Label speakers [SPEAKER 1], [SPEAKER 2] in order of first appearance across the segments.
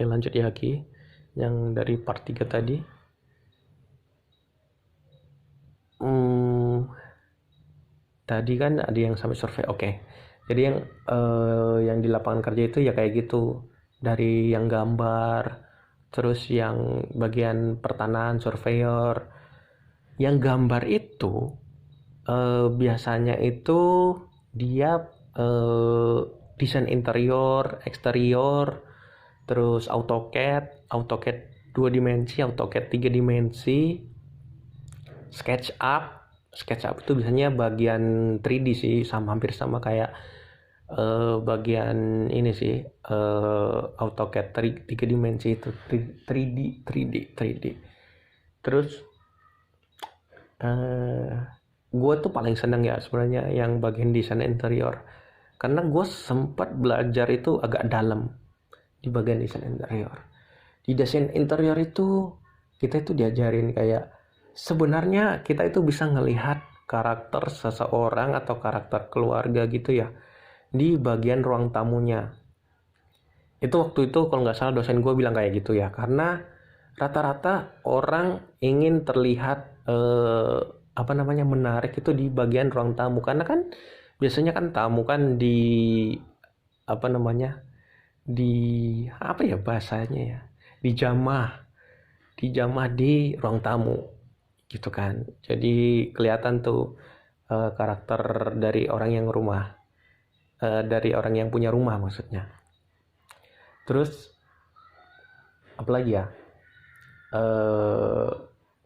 [SPEAKER 1] Oke, lanjut ya Ki. Yang dari part 3 tadi. Tadi kan ada yang sampai survei. Oke. Jadi yang di lapangan kerja itu ya kayak gitu. Dari yang gambar, terus yang bagian pertanahan, surveyor. Yang gambar itu biasanya itu dia eh, desain interior, eksterior, terus AutoCAD 2 dimensi, AutoCAD 3 dimensi, SketchUp itu biasanya bagian 3D sih, sama hampir sama kayak bagian ini sih, AutoCAD 3 dimensi itu 3D. Terus gue tuh paling seneng ya sebenarnya yang bagian desain interior, karena gue sempat belajar itu agak dalam di bagian desain interior. Di desain interior itu kita itu diajarin kayak sebenarnya kita itu bisa ngelihat karakter seseorang atau karakter keluarga gitu ya di bagian ruang tamunya. Itu waktu itu kalau nggak salah dosen gue bilang kayak gitu ya, karena rata-rata orang ingin terlihat menarik itu di bagian ruang tamu, karena kan biasanya kan tamu kan di apa namanya di apa ya bahasanya ya, dijamah di ruang tamu gitu kan. Jadi kelihatan tuh karakter dari orang yang dari orang yang punya rumah maksudnya. Terus apalagi ya,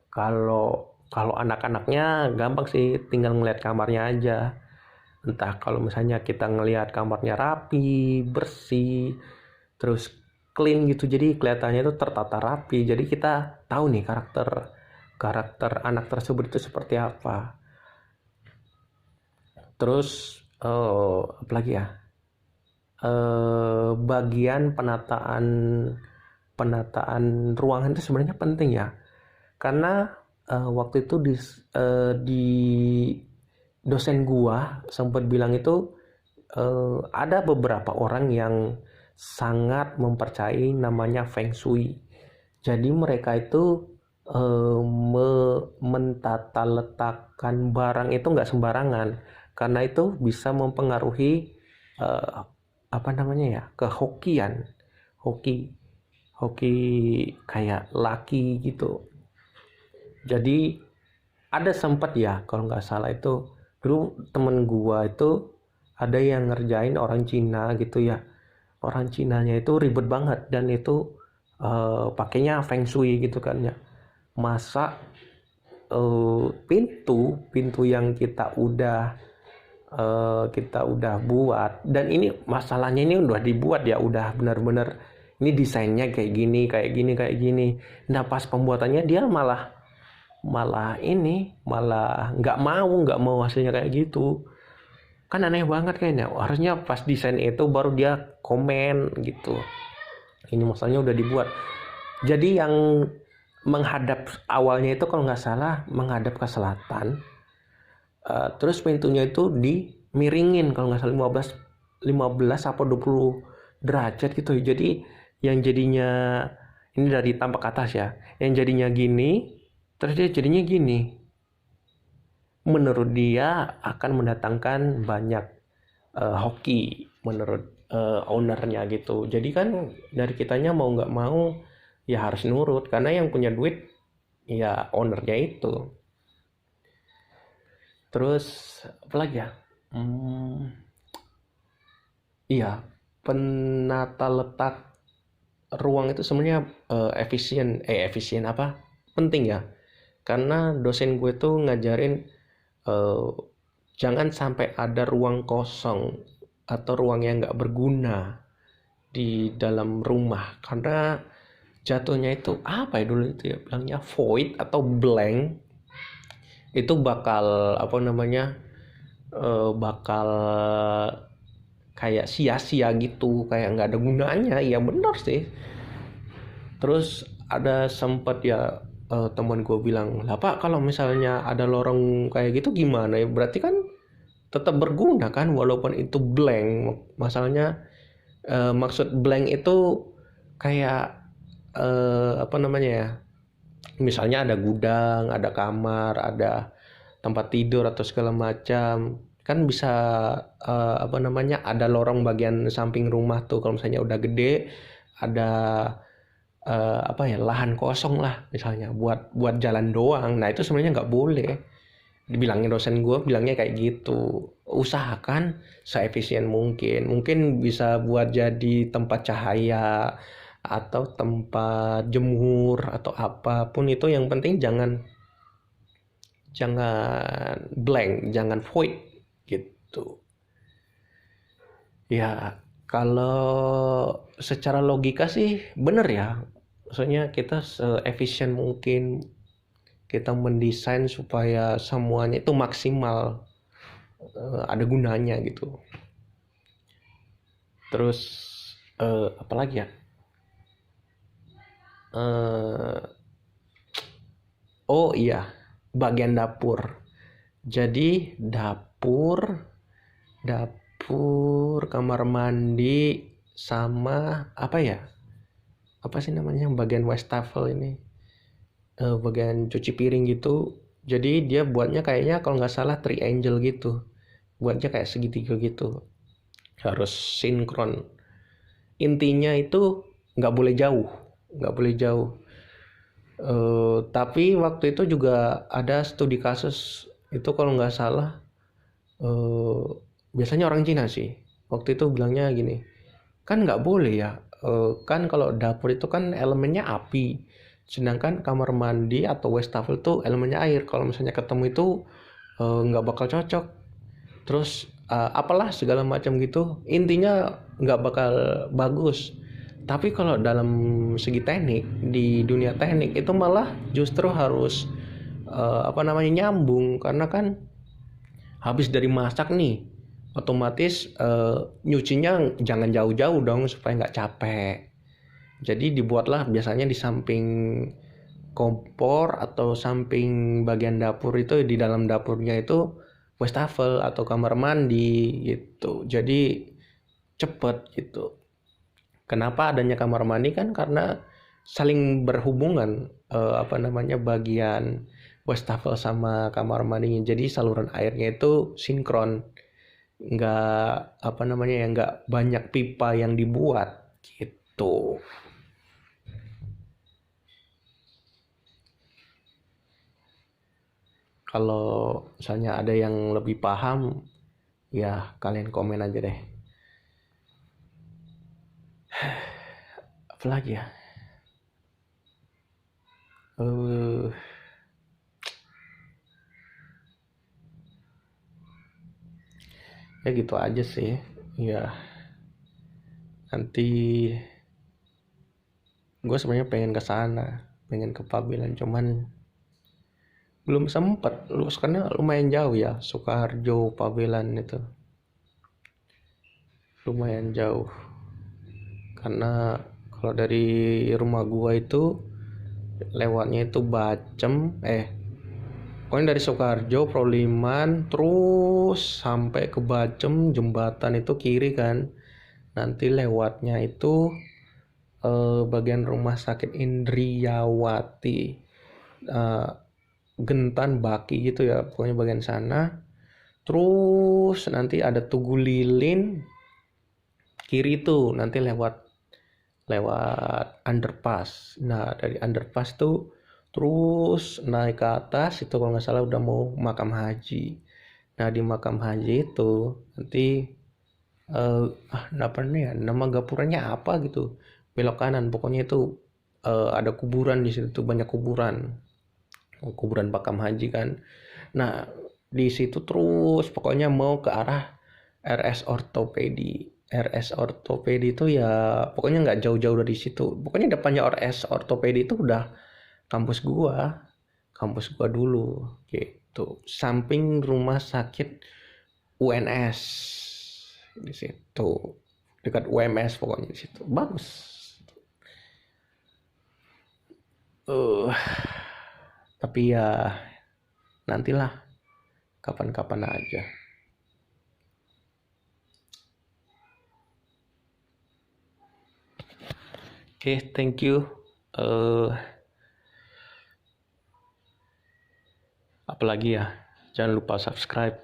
[SPEAKER 1] kalau anak-anaknya gampang sih, tinggal ngeliat kamarnya aja. Entah kalau misalnya kita ngelihat kamarnya rapi, bersih, terus clean gitu, jadi kelihatannya itu tertata rapi, jadi kita tahu nih karakter anak tersebut itu seperti apa. Terus apalagi ya, bagian penataan ruangan itu sebenarnya penting ya, karena waktu itu di dosen gua sempat bilang itu ada beberapa orang yang sangat mempercayai namanya Feng Shui. Jadi mereka itu mentata letakkan barang itu nggak sembarangan, karena itu bisa mempengaruhi kehokian, hoki kayak laki gitu. Jadi ada sempat ya kalau nggak salah itu dulu temen gua itu ada yang ngerjain orang Cina gitu ya. Orang Cinanya itu ribet banget, dan itu pakainya Feng Shui gitu kan ya. Masa pintu yang kita udah buat, dan ini masalahnya ini udah dibuat ya, udah benar-benar ini desainnya kayak gini. Nah pas pembuatannya dia malah nggak mau hasilnya kayak gitu. Kan aneh banget kayaknya, harusnya pas desain itu baru dia komen gitu. Ini masalahnya udah dibuat, jadi yang menghadap awalnya itu kalau nggak salah menghadap ke selatan, terus pintunya itu dimiringin kalau nggak salah 15 apa 20 derajat gitu. Jadi yang jadinya ini dari tampak atas ya, yang jadinya gini terus dia jadinya gini, menurut dia akan mendatangkan banyak hoki menurut ownernya gitu. Jadi kan dari kitanya mau nggak mau ya harus nurut, karena yang punya duit ya ownernya itu. Terus apa lagi ya, iya, penata letak ruang itu sebenarnya efisien apa penting ya, karena dosen gue tuh ngajarin jangan sampai ada ruang kosong atau ruang yang nggak berguna di dalam rumah, karena jatuhnya itu apa ya dulu itu ya bilangnya void atau blank, itu bakal bakal kayak sia-sia gitu, kayak nggak ada gunanya. Ya benar sih. Terus ada sempat ya teman gue bilang, lah Pak kalau misalnya ada lorong kayak gitu gimana ya, berarti kan tetap berguna kan walaupun itu blank. Masalahnya maksud blank itu kayak apa namanya ya, misalnya ada gudang, ada kamar, ada tempat tidur atau segala macam, kan bisa apa namanya, ada lorong bagian samping rumah tuh kalau misalnya udah gede, ada apa ya, lahan kosong lah misalnya buat buat jalan doang. Nah itu sebenarnya nggak boleh. Dibilangin dosen gue bilangnya kayak gitu, usahakan seefisien mungkin, mungkin bisa buat jadi tempat cahaya atau tempat jemur atau apapun itu, yang penting jangan jangan blank, jangan void gitu ya. Kalau secara logika sih bener ya, maksudnya kita seefisien mungkin kita mendesain supaya semuanya itu maksimal, ada gunanya gitu. Terus apalagi ya, eh, oh iya, bagian dapur. Jadi dapur, kamar mandi, sama apa ya, apa sih namanya bagian wastafel ini, bagian cuci piring gitu. Jadi dia buatnya kayaknya kalau nggak salah triangle gitu, buatnya kayak segitiga gitu, harus sinkron. Intinya itu nggak boleh jauh, nggak boleh jauh. Tapi waktu itu juga ada studi kasus itu kalau nggak salah, eh, biasanya orang Cina sih. Waktu itu bilangnya gini, kan nggak boleh ya, kan kalau dapur itu kan elemennya api, sedangkan kamar mandi atau wastafel itu elemennya air. Kalau misalnya ketemu itu nggak bakal cocok. Terus apalah segala macam gitu, intinya nggak bakal bagus. Tapi kalau dalam segi teknik, di dunia teknik itu malah justru harus apa namanya, nyambung, karena kan habis dari masak nih otomatis nyucinya jangan jauh-jauh dong supaya nggak capek. Jadi dibuatlah biasanya di samping kompor atau samping bagian dapur itu, di dalam dapurnya itu wastafel atau kamar mandi gitu. Jadi cepet gitu. Kenapa adanya kamar mandi kan karena saling berhubungan, apa namanya, bagian wastafel sama kamar mandinya. Jadi saluran airnya itu sinkron, nggak apa namanya ya, nggak banyak pipa yang dibuat gitu. Kalau misalnya ada yang lebih paham, ya kalian komen aja deh. Apalagi ya, eh ya gitu aja sih ya. Nanti gue sebenarnya pengen ke sana, pengen ke Pabelan, cuman belum sempet. Lu sekarang lumayan jauh ya, Sukoharjo Pabelan itu lumayan jauh, karena kalau dari rumah gua itu lewatnya itu Bacem, pokoknya dari Sukoharjo Proliman terus sampai ke Bacem, jembatan itu kiri kan, nanti lewatnya itu bagian rumah sakit Indriawati, eh, Gentan Baki gitu ya, pokoknya bagian sana. Terus nanti ada Tugu Lilin kiri tuh, nanti lewat lewat underpass. Nah dari underpass tuh terus naik ke atas itu kalau nggak salah udah mau makam haji. Nah di makam haji itu nanti apa nih ya, nama gapuranya apa gitu, belok kanan pokoknya itu ada kuburan di situ tuh, banyak kuburan makam haji kan. Nah di situ terus pokoknya mau ke arah RS Ortopedi. RS Ortopedi itu ya pokoknya nggak jauh-jauh dari situ. Pokoknya depannya RS Ortopedi itu udah kampus gua dulu gitu. Samping rumah sakit UNS di situ, dekat UMS pokoknya di situ. Bagus. Uh, tapi ya nantilah kapan-kapan aja. Thank you. Eh, apalagi ya, jangan lupa subscribe,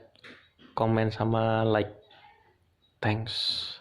[SPEAKER 1] komen sama like. Thanks.